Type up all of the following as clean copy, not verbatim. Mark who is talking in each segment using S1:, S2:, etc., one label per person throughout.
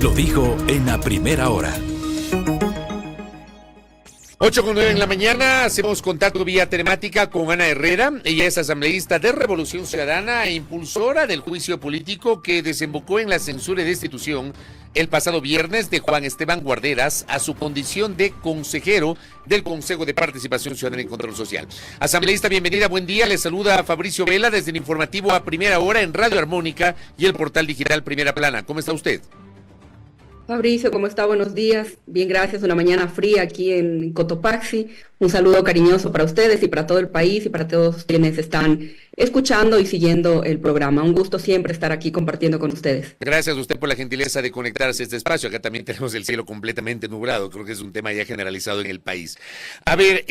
S1: Lo dijo en la primera hora.
S2: 8:09 en la mañana, hacemos contacto vía telemática con Ana Herrera. Ella es asambleísta de Revolución Ciudadana e impulsora del juicio político que desembocó en la censura y destitución el pasado viernes de Juan Esteban Guarderas a su condición de consejero del Consejo de Participación Ciudadana y Control Social. Asambleísta, bienvenida, buen día. Le saluda Fabricio Vela desde el informativo A Primera Hora en Radio Armónica y el portal digital Primera Plana. ¿Cómo está usted?
S3: Fabricio, ¿cómo está? Buenos días. Bien, gracias. Una mañana fría aquí en Cotopaxi. Un saludo cariñoso para ustedes y para todo el país y para todos quienes están escuchando y siguiendo el programa. Un gusto siempre estar aquí compartiendo con ustedes.
S2: Gracias a usted por la gentileza de conectarse a este espacio. Acá también tenemos el cielo completamente nublado. Creo que es un tema ya generalizado en el país. A ver,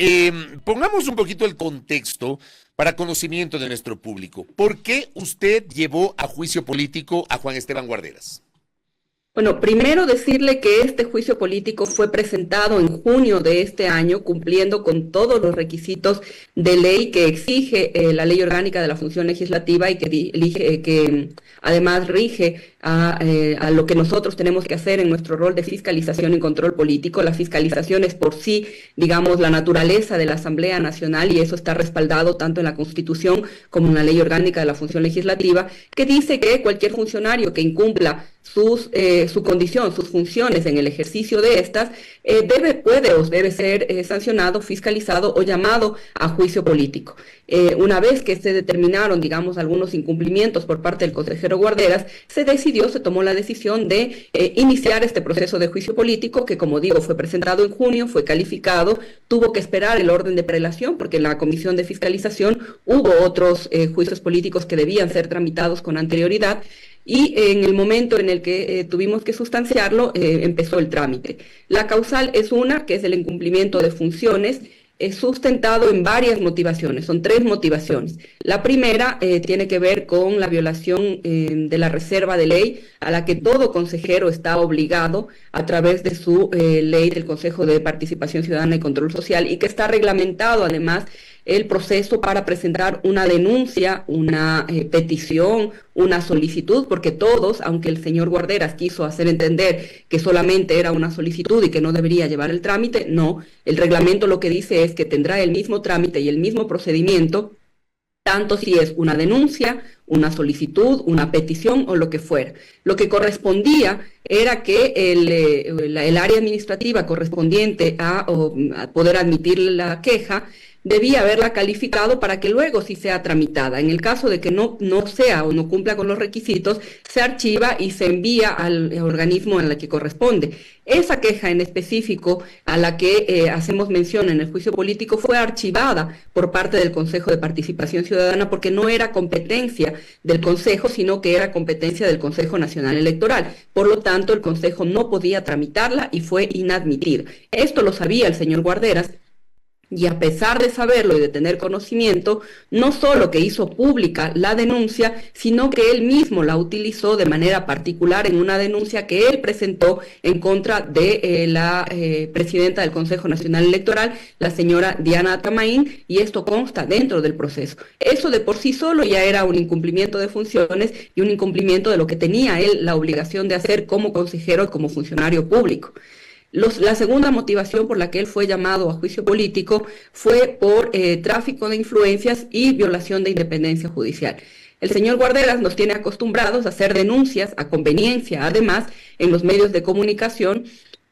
S2: pongamos un poquito el contexto para conocimiento de nuestro público. ¿Por qué usted llevó a juicio político a Juan Esteban Guarderas?
S3: Bueno, primero decirle que este juicio político fue presentado en junio de este año, cumpliendo con todos los requisitos de ley que exige la Ley Orgánica de la Función Legislativa y que además rige a lo que nosotros tenemos que hacer en nuestro rol de fiscalización y control político. La fiscalización es por sí, digamos, la naturaleza de la Asamblea Nacional y eso está respaldado tanto en la Constitución como en la Ley Orgánica de la Función Legislativa, que dice que cualquier funcionario que incumpla su condición, sus funciones en el ejercicio de estas, debe ser sancionado, fiscalizado o llamado a juicio político. Una vez que se determinaron, digamos, algunos incumplimientos por parte del consejero Guarderas, se tomó la decisión de iniciar este proceso de juicio político que, como digo, fue presentado en junio, fue calificado, tuvo que esperar el orden de prelación porque en la comisión de fiscalización hubo otros juicios políticos que debían ser tramitados con anterioridad. Y en el momento en el que tuvimos que sustanciarlo, empezó el trámite. La causal es una, que es el incumplimiento de funciones, sustentado en varias motivaciones, son 3 motivaciones. La primera tiene que ver con la violación de la reserva de ley a la que todo consejero está obligado a través de su ley del Consejo de Participación Ciudadana y Control Social y que está reglamentado además el proceso para presentar una denuncia, una petición, una solicitud, porque todos, aunque el señor Guarderas quiso hacer entender que solamente era una solicitud y que no debería llevar el trámite, no, el reglamento lo que dice es que tendrá el mismo trámite y el mismo procedimiento, tanto si es una denuncia, una solicitud, una petición o lo que fuera. Lo que correspondía era que el área administrativa correspondiente a poder admitir la queja debía haberla calificado para que luego sí sea tramitada. En el caso de que no sea o no cumpla con los requisitos, se archiva y se envía al organismo en el que corresponde. Esa queja en específico a la que hacemos mención en el juicio político fue archivada por parte del Consejo de Participación Ciudadana porque no era competencia del Consejo, sino que era competencia del Consejo Nacional Electoral. Por lo tanto, el Consejo no podía tramitarla y fue inadmitida. Esto lo sabía el señor Guarderas, y a pesar de saberlo y de tener conocimiento, no solo que hizo pública la denuncia, sino que él mismo la utilizó de manera particular en una denuncia que él presentó en contra de la presidenta del Consejo Nacional Electoral, la señora Diana Tamaín, y esto consta dentro del proceso. Eso de por sí solo ya era un incumplimiento de funciones y un incumplimiento de lo que tenía él la obligación de hacer como consejero y como funcionario público. La segunda motivación por la que él fue llamado a juicio político fue por tráfico de influencias y violación de independencia judicial. El señor Guarderas nos tiene acostumbrados a hacer denuncias a conveniencia, además, en los medios de comunicación,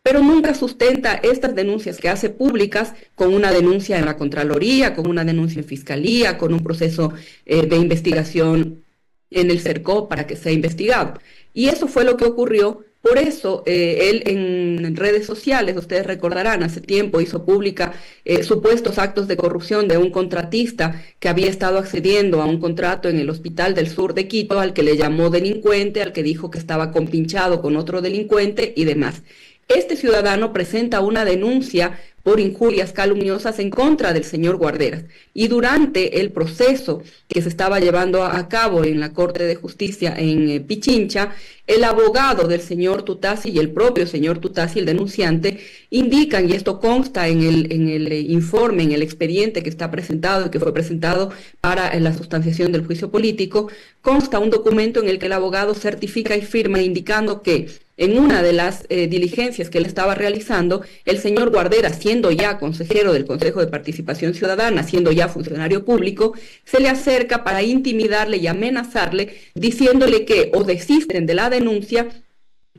S3: pero nunca sustenta estas denuncias que hace públicas con una denuncia en la Contraloría, con una denuncia en Fiscalía, con un proceso de investigación en el CERCO para que sea investigado. Y eso fue lo que ocurrió. Por eso, él en redes sociales, ustedes recordarán, hace tiempo hizo pública supuestos actos de corrupción de un contratista que había estado accediendo a un contrato en el Hospital del Sur de Quito, al que le llamó delincuente, al que dijo que estaba compinchado con otro delincuente y demás. Este ciudadano presenta una denuncia por injurias calumniosas en contra del señor Guarderas. Y durante el proceso que se estaba llevando a cabo en la Corte de Justicia en Pichincha, el abogado del señor Tutasi y el propio señor Tutasi, el denunciante, indican, y esto consta en el informe, en el expediente que está presentado y que fue presentado para la sustanciación del juicio político, consta un documento en el que el abogado certifica y firma indicando que en una de las diligencias que él estaba realizando, el señor Guarderas, siendo ya consejero del Consejo de Participación Ciudadana, siendo ya funcionario público, se le acerca para intimidarle y amenazarle, diciéndole que o desisten de la denuncia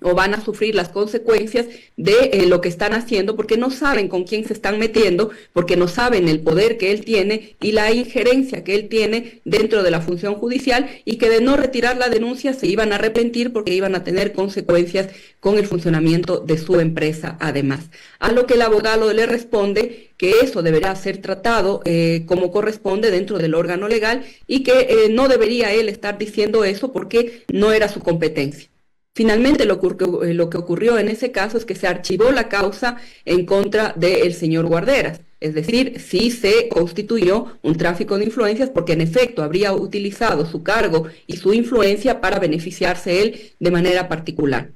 S3: o van a sufrir las consecuencias de lo que están haciendo, porque no saben con quién se están metiendo, porque no saben el poder que él tiene y la injerencia que él tiene dentro de la función judicial, y que de no retirar la denuncia se iban a arrepentir porque iban a tener consecuencias con el funcionamiento de su empresa además. A lo que el abogado le responde que eso deberá ser tratado como corresponde dentro del órgano legal y que no debería él estar diciendo eso porque no era su competencia. Finalmente, lo que ocurrió en ese caso es que se archivó la causa en contra del señor Guarderas. Es decir, sí se constituyó un tráfico de influencias porque en efecto habría utilizado su cargo y su influencia para beneficiarse él de manera particular.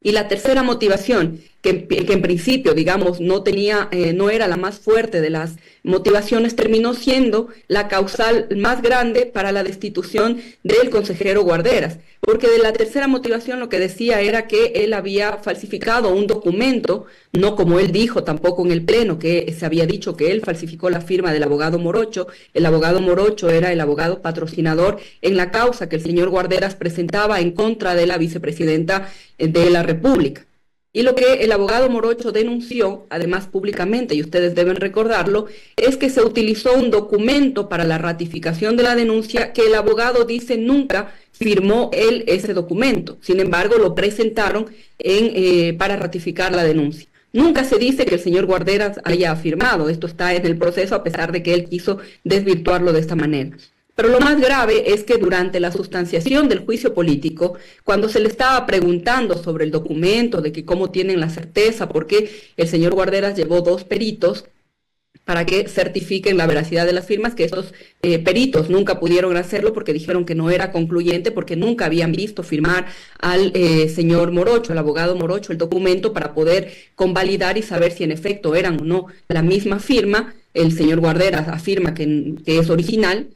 S3: Y la tercera motivación, que en principio, digamos, no era la más fuerte de las motivaciones, terminó siendo la causal más grande para la destitución del consejero Guarderas, porque de la tercera motivación lo que decía era que él había falsificado un documento, no como él dijo tampoco en el pleno, que se había dicho que él falsificó la firma del abogado Morocho. El abogado Morocho era el abogado patrocinador en la causa que el señor Guarderas presentaba en contra de la vicepresidenta de la República. Y lo que el abogado Morocho denunció, además públicamente, y ustedes deben recordarlo, es que se utilizó un documento para la ratificación de la denuncia que el abogado dice nunca firmó él ese documento. Sin embargo, lo presentaron para ratificar la denuncia. Nunca se dice que el señor Guarderas haya firmado. Esto está en el proceso a pesar de que él quiso desvirtuarlo de esta manera. Pero lo más grave es que durante la sustanciación del juicio político, cuando se le estaba preguntando sobre el documento, de que cómo tienen la certeza, porque el señor Guarderas llevó 2 peritos para que certifiquen la veracidad de las firmas, que estos peritos nunca pudieron hacerlo porque dijeron que no era concluyente, porque nunca habían visto firmar al señor Morocho, al abogado Morocho, el documento para poder convalidar y saber si en efecto eran o no la misma firma. El señor Guarderas afirma que es original.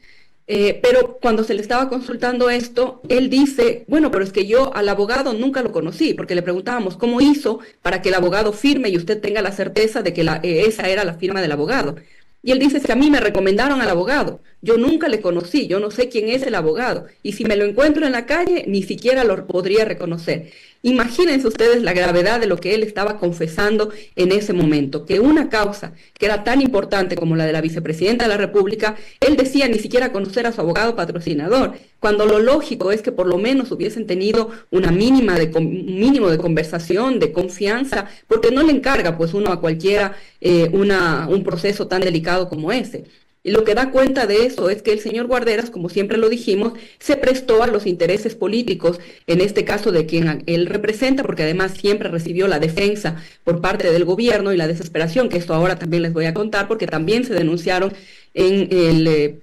S3: Pero cuando se le estaba consultando esto, él dice, bueno, pero es que yo al abogado nunca lo conocí, porque le preguntábamos cómo hizo para que el abogado firme y usted tenga la certeza de que esa era la firma del abogado. Y él dice, que a mí me recomendaron al abogado, yo nunca le conocí, yo no sé quién es el abogado, y si me lo encuentro en la calle, ni siquiera lo podría reconocer. Imagínense ustedes la gravedad de lo que él estaba confesando en ese momento, que una causa que era tan importante como la de la vicepresidenta de la República, él decía ni siquiera conocer a su abogado patrocinador, cuando lo lógico es que por lo menos hubiesen tenido un mínimo de conversación, de confianza, porque no le encarga pues uno a cualquiera un proceso tan delicado como ese. Y lo que da cuenta de eso es que el señor Guarderas, como siempre lo dijimos, se prestó a los intereses políticos, en este caso de quien él representa, porque además siempre recibió la defensa por parte del gobierno y la desesperación, que esto ahora también les voy a contar, porque también se denunciaron en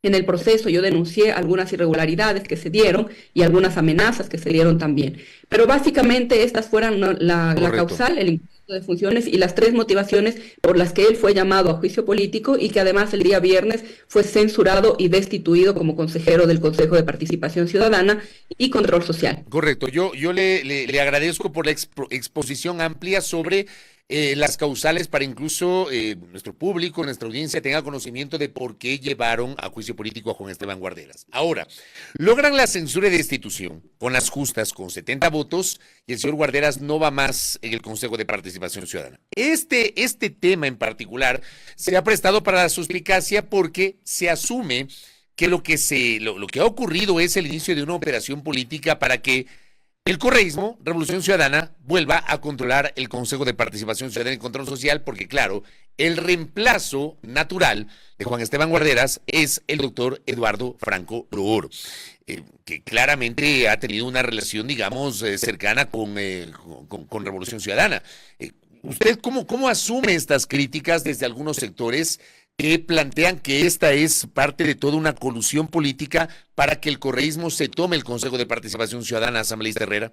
S3: el proceso. Yo denuncié algunas irregularidades que se dieron y algunas amenazas que se dieron también. Pero básicamente estas fueron la causal, el incumplimiento de funciones y las 3 motivaciones por las que él fue llamado a juicio político y que además el día viernes fue censurado y destituido como consejero del Consejo de Participación Ciudadana y Control Social.
S2: Correcto. Yo le agradezco por la exposición amplia sobre las causales para incluso nuestro público, nuestra audiencia tenga conocimiento de por qué llevaron a juicio político a Juan Esteban Guarderas. Ahora, logran la censura y destitución con las justas, con 70 votos, y el señor Guarderas no va más en el Consejo de Participación Ciudadana. Este tema en particular se ha prestado para la suspicacia porque se asume que lo que ha ocurrido es el inicio de una operación política para que el correísmo, Revolución Ciudadana, vuelva a controlar el Consejo de Participación Ciudadana y Control Social, porque claro, el reemplazo natural de Juan Esteban Guarderas es el doctor Eduardo Franco Roor, que claramente ha tenido una relación, digamos, cercana con Revolución Ciudadana. ¿Usted cómo asume estas críticas desde algunos sectores que plantean que esta es parte de toda una colusión política para que el correísmo se tome el Consejo de Participación Ciudadana, asambleísta Herrera?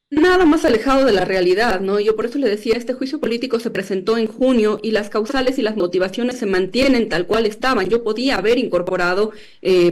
S3: Nada más alejado de la realidad, ¿no? Yo por eso le decía, este juicio político se presentó en junio y las causales y las motivaciones se mantienen tal cual estaban. Yo podía haber incorporado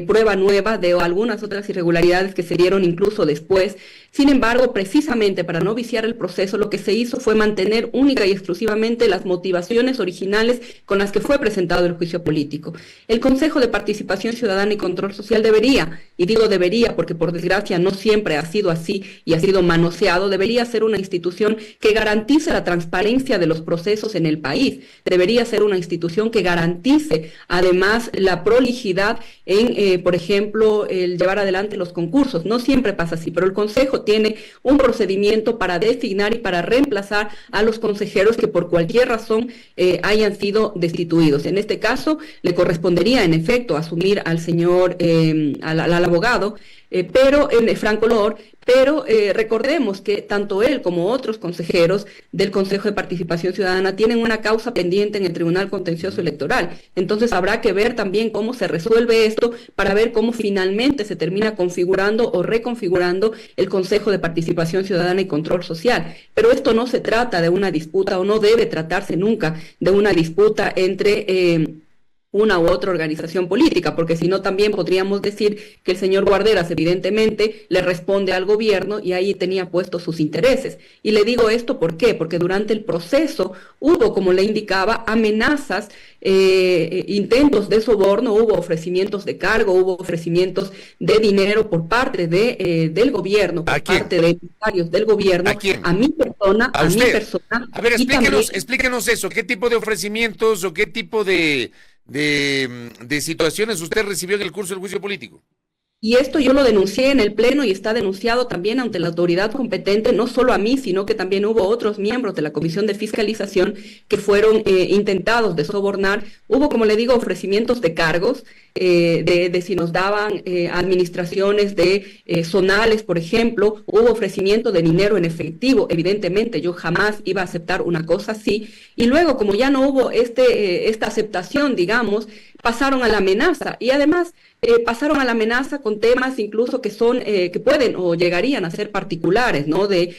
S3: prueba nueva de algunas otras irregularidades que se dieron incluso después Sin embargo, precisamente para no viciar el proceso, lo que se hizo fue mantener única y exclusivamente las motivaciones originales con las que fue presentado el juicio político. El Consejo de Participación Ciudadana y Control Social debería, y digo debería porque por desgracia no siempre ha sido así y ha sido manoseado, debería ser una institución que garantice la transparencia de los procesos en el país, debería ser una institución que garantice además la prolijidad en, por ejemplo, el llevar adelante los concursos. No siempre pasa así, pero el Consejo tiene un procedimiento para designar y para reemplazar a los consejeros que por cualquier razón hayan sido destituidos. En este caso, le correspondería en efecto asumir al señor, al abogado, Franco Lor, pero recordemos que tanto él como otros consejeros del Consejo de Participación Ciudadana tienen una causa pendiente en el Tribunal Contencioso Electoral. Entonces habrá que ver también cómo se resuelve esto para ver cómo finalmente se termina configurando o reconfigurando el Consejo de Participación Ciudadana y Control Social. Pero esto no se trata de una disputa o no debe tratarse nunca de una disputa entre una u otra organización política, porque si no también podríamos decir que el señor Guarderas evidentemente le responde al gobierno y ahí tenía puestos sus intereses. Y le digo esto ¿por qué? Porque durante el proceso hubo, como le indicaba, amenazas, intentos de soborno, hubo ofrecimientos de cargo, hubo ofrecimientos de dinero por parte del gobierno, por parte de empresarios del gobierno, a mi persona,
S2: a mi
S3: persona.
S2: A ver, explíquenos eso, ¿qué tipo de ofrecimientos o qué tipo de situaciones usted recibió en el curso del juicio político?
S3: Y esto yo lo denuncié en el Pleno y está denunciado también ante la autoridad competente, no solo a mí, sino que también hubo otros miembros de la Comisión de Fiscalización que fueron intentados de sobornar. Hubo, como le digo, ofrecimientos de cargos, de si nos daban administraciones de zonales, por ejemplo. Hubo ofrecimiento de dinero en efectivo. Evidentemente, yo jamás iba a aceptar una cosa así. Y luego, como ya no hubo esta aceptación, digamos, pasaron a la amenaza. Y además pasaron a la amenaza con temas incluso que son que pueden o llegarían a ser particulares, ¿no? De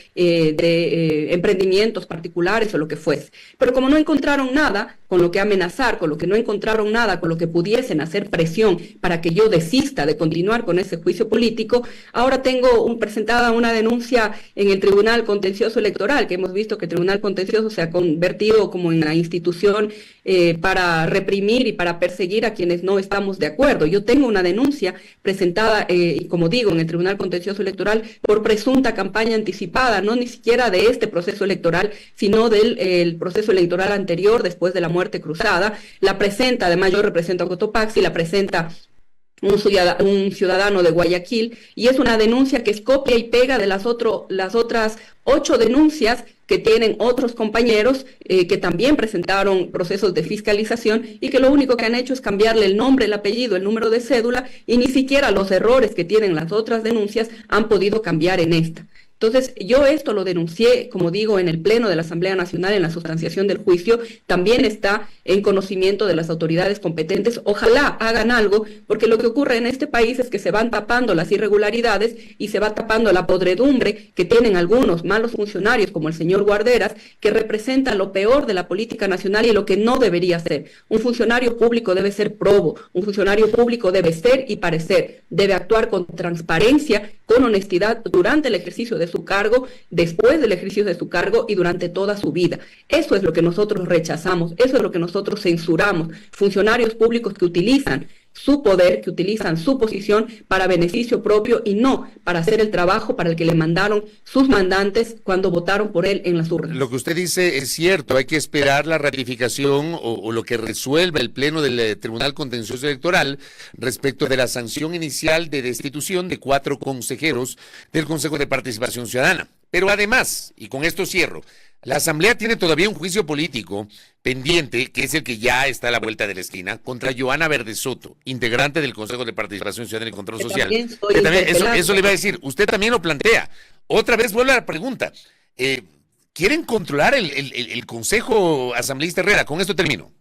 S3: emprendimientos particulares o lo que fuese. Pero como no encontraron nada con lo que amenazar, con lo que no encontraron nada con lo que pudiesen hacer presión para que yo desista de continuar con ese juicio político, ahora tengo presentada una denuncia en el Tribunal Contencioso Electoral, que hemos visto que el Tribunal Contencioso se ha convertido como en la institución para reprimir y para perseguir a quienes no estamos de acuerdo. Yo tengo una denuncia presentada, como digo, en el Tribunal Contencioso Electoral por presunta campaña anticipada, no ni siquiera de este proceso electoral, sino del proceso electoral anterior, después de la muerte cruzada. La presenta, además yo represento a Cotopaxi, la presenta un ciudadano de Guayaquil, y es una denuncia que es copia y pega de las otras 8 denuncias que tienen otros compañeros que también presentaron procesos de fiscalización y que lo único que han hecho es cambiarle el nombre, el apellido, el número de cédula, y ni siquiera los errores que tienen las otras denuncias han podido cambiar en esta. Entonces, yo esto lo denuncié, como digo, en el Pleno de la Asamblea Nacional, en la sustanciación del juicio, también está en conocimiento de las autoridades competentes. Ojalá hagan algo, porque lo que ocurre en este país es que se van tapando las irregularidades y se va tapando la podredumbre que tienen algunos malos funcionarios, como el señor Guarderas, que representa lo peor de la política nacional y lo que no debería ser. Un funcionario público debe ser probo, un funcionario público debe ser y parecer, debe actuar con transparencia, con honestidad durante el ejercicio de su cargo, después del ejercicio de su cargo y durante toda su vida. Eso es lo que nosotros rechazamos, eso es lo que nosotros censuramos. Funcionarios públicos que utilizan su poder, que utilizan su posición para beneficio propio y no para hacer el trabajo para el que le mandaron sus mandantes cuando votaron por él en las urnas.
S2: Lo que usted dice es cierto, hay que esperar la ratificación o lo que resuelva el Pleno del Tribunal Contencioso Electoral respecto de la sanción inicial de destitución de 4 consejeros del Consejo de Participación Ciudadana. Pero además, y con esto cierro, la Asamblea tiene todavía un juicio político pendiente, que es el que ya está a la vuelta de la esquina, contra Johanna Verde Soto, integrante del Consejo de Participación Ciudadana y Control Social. Eso le iba a decir, usted también lo plantea. Otra vez vuelve a la pregunta. ¿Quieren controlar el Consejo Asambleísta Herrera? Con esto termino.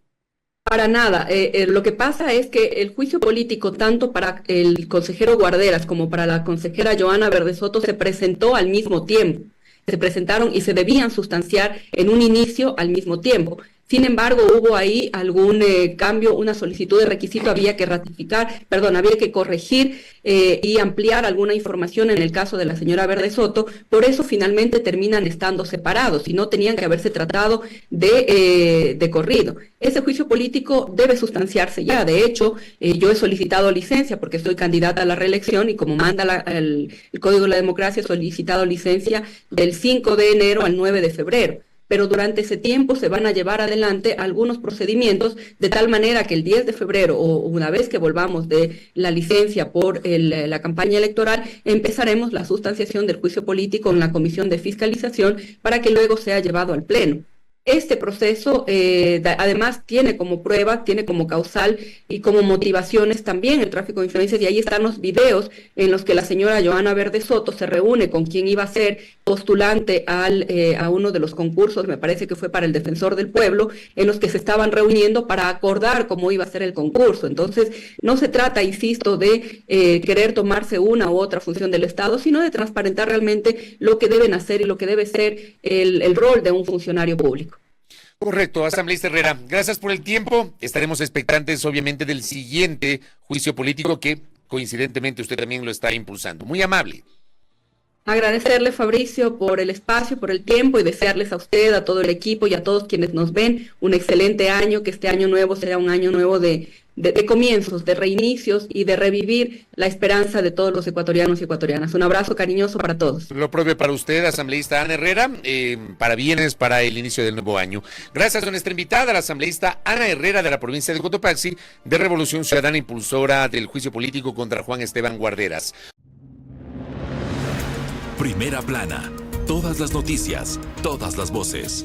S3: Para nada. Lo que pasa es que el juicio político, tanto para el consejero Guarderas como para la consejera Johanna Verde Soto, se presentó al mismo tiempo. Se presentaron y se debían sustanciar en un inicio al mismo tiempo. Sin embargo, hubo ahí algún cambio, una solicitud de requisito, había que corregir y ampliar alguna información en el caso de la señora Verde Soto. Por eso finalmente terminan estando separados y no tenían que haberse tratado de corrido. Ese juicio político debe sustanciarse ya. De hecho, yo he solicitado licencia porque soy candidata a la reelección y como manda el Código de la Democracia, he solicitado licencia del 5 de enero al 9 de febrero. Pero durante ese tiempo se van a llevar adelante algunos procedimientos de tal manera que el 10 de febrero o una vez que volvamos de la licencia por la campaña electoral, empezaremos la sustanciación del juicio político en la Comisión de Fiscalización para que luego sea llevado al Pleno. Este proceso además tiene como prueba, tiene como causal y como motivaciones también el tráfico de influencias, y ahí están los videos en los que la señora Johanna Verde Soto se reúne con quien iba a ser postulante a uno de los concursos, me parece que fue para el Defensor del Pueblo, en los que se estaban reuniendo para acordar cómo iba a ser el concurso. Entonces, no se trata, insisto, de querer tomarse una u otra función del Estado, sino de transparentar realmente lo que deben hacer y lo que debe ser el rol de un funcionario público.
S2: Correcto, asambleísta Herrera, gracias por el tiempo. Estaremos expectantes, obviamente, del siguiente juicio político que, coincidentemente, usted también lo está impulsando. Muy amable.
S3: Agradecerle, Fabricio, por el espacio, por el tiempo y desearles a usted, a todo el equipo y a todos quienes nos ven un excelente año, que este año nuevo sea un año nuevo de comienzos, de reinicios y de revivir la esperanza de todos los ecuatorianos y ecuatorianas. Un abrazo cariñoso para todos.
S2: Lo propio para usted, asambleísta Ana Herrera, parabienes para el inicio del nuevo año. Gracias a nuestra invitada, la asambleísta Ana Herrera de la provincia de Cotopaxi, de Revolución Ciudadana, impulsora del juicio político contra Juan Esteban Guarderas.
S1: Primera plana, todas las noticias, todas las voces.